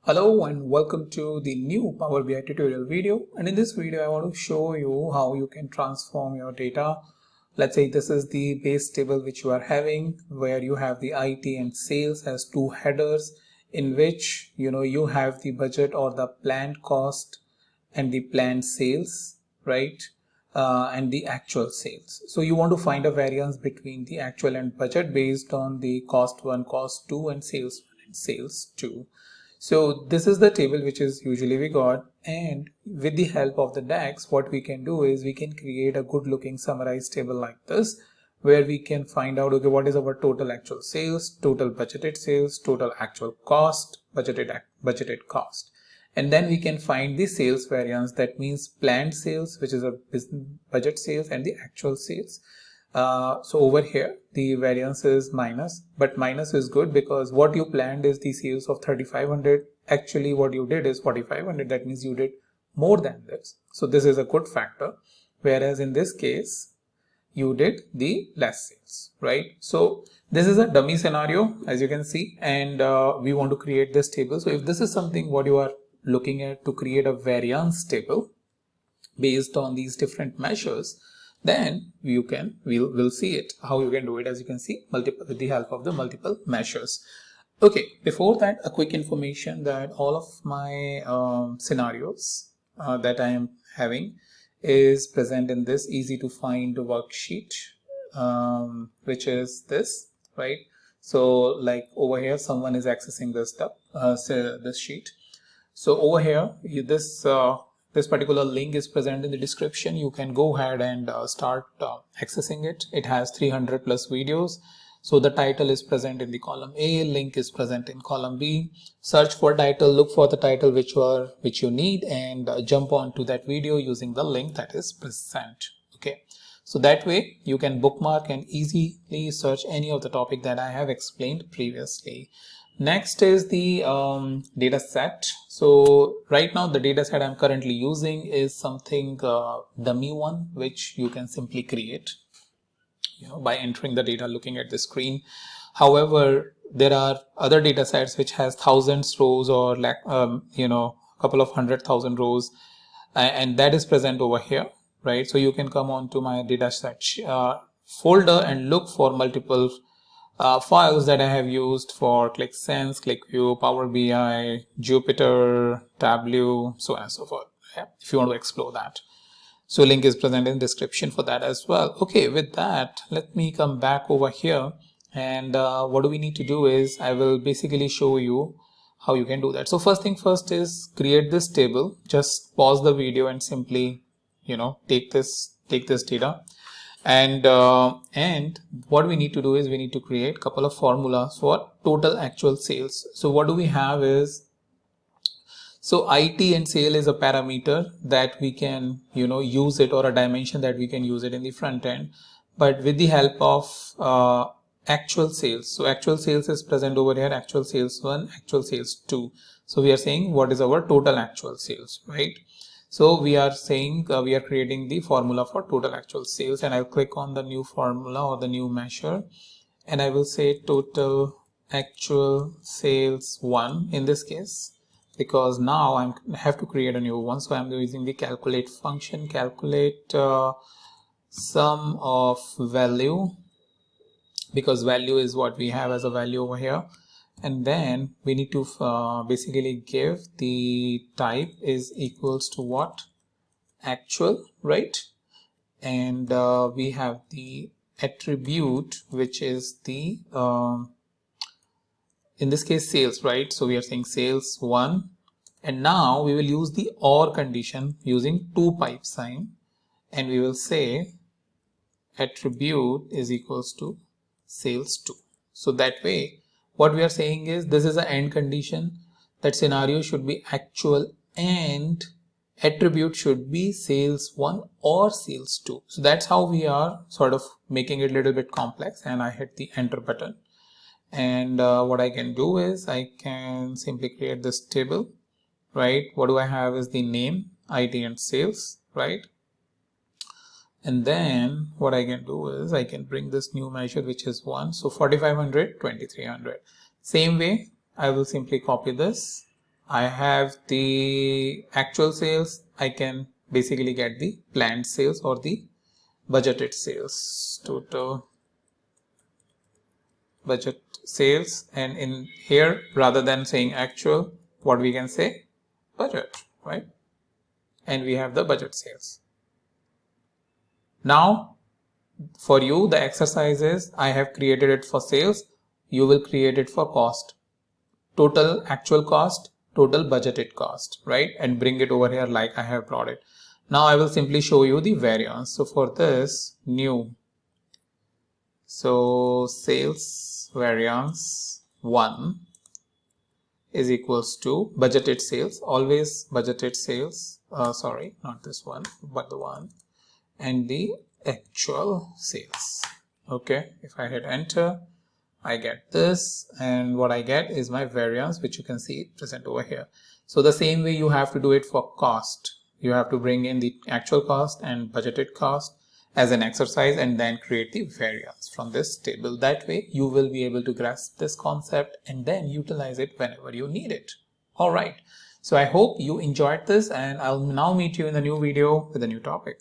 Hello and welcome to the new Power BI tutorial video, and in this video I want to show you how you can transform your data. Let's say this is the base table which you are having, where you have the IT and sales as two headers, in which you have the budget or the planned cost and the planned sales, right? And the actual sales. So you want to find a variance between the actual and budget based on the cost 1, cost 2 and sales 1 and sales 2. So this is the table which is usually we got, and with the help of the DAX, what we can do is we can create a good looking summarized table like this, where we can find out, okay, what is our total actual sales, total budgeted sales, total actual cost, budgeted cost. And then we can find the sales variance, that means planned sales, which is a business budget sales, and the actual sales. So over here the variance is minus, but minus is good because what you planned is the sales of 3500. Actually what you did is 4500. That means you did more than this. So this is a good factor, whereas in this case you did the less sales, right? So this is a dummy scenario, as you can see, and we want to create this table. So if this is something what you are looking at to create a variance table based on these different measures, then we'll see it how you can do it. As you can see, with the help of the multiple measures. Okay, before that, a quick information that all of my scenarios that I am having is present in this easy to find worksheet, which is this, right? So like over here someone is accessing this stuff, this sheet. So over here this particular link is present in the description. You can go ahead and start accessing it. It has 300 plus videos. So the title is present in the column A, link is present in column B. Search for title, look for the title which you need, and jump on to that video using the link that is present. Okay, so that way you can bookmark and easily search any of the topic that I have explained previously. Next is the data set. So right now the data set I'm currently using is something dummy one, which you can simply create by entering the data, looking at the screen. However, there are other data sets which has thousands rows or like couple of 100,000 rows, and that is present over here, right? So you can come on to my data set folder and look for multiple files that I have used for ClickSense, ClickView, Power BI, Jupyter, Tableau, so on and so forth. Yeah, if you want to explore that. So link is present in description for that as well. Okay, with that, let me come back over here, and what do we need to do is I will basically show you how you can do that. So first thing first is create this table. Just pause the video and simply take this data. And what we need to do is we need to create a couple of formulas for total actual sales. So what do we have is, so IT and sale is a parameter that we can use it, or a dimension that we can use it in the front end, but with the help of actual sales. So actual sales is present over here, actual sales 1, actual sales 2. So we are saying what is our total actual sales, right? So we are saying we are creating the formula for total actual sales, and I'll click on the new formula or the new measure, and I will say total actual sales 1 in this case, because now I have to create a new one. So I'm using the calculate function, calculate sum of value, because value is what we have as a value over here. And then we need to basically give the type is equals to what? Actual, right? And we have the attribute, which is the in this case sales, right? So we are saying sales 1, and now we will use the OR condition using 2 pipe sign, and we will say attribute is equals to sales 2. So that way what we are saying is this is an AND condition, that scenario should be actual and attribute should be sales 1 or sales 2. So that's how we are sort of making it a little bit complex, and I hit the enter button. And what I can do is I can simply create this table, right? What do I have is the name, IT and sales, right? And then what I can do is I can bring this new measure, which is 1. So 4500, 2300. Same way, I will simply copy this, I have the actual sales, I can basically get the planned sales or the budgeted sales, total budget sales, and in here rather than saying actual, what we can say, budget, right? And we have the budget sales. Now for you, the exercise is, I have created it for sales, you will create it for cost, total actual cost, total budgeted cost, right? And bring it over here like I have brought it. Now I will simply show you the variance. So for this, new, so sales variance 1 is equals to budgeted sales, always budgeted sales, sorry, not this one, but the one, and the actual sales. Okay, if I hit enter, I get this, and what I get is my variance, which you can see present over here. So the same way you have to do it for cost. You have to bring in the actual cost and budgeted cost as an exercise and then create the variance from this table. That way you will be able to grasp this concept and then utilize it whenever you need it. All right. So I hope you enjoyed this, and I'll now meet you in a new video with a new topic.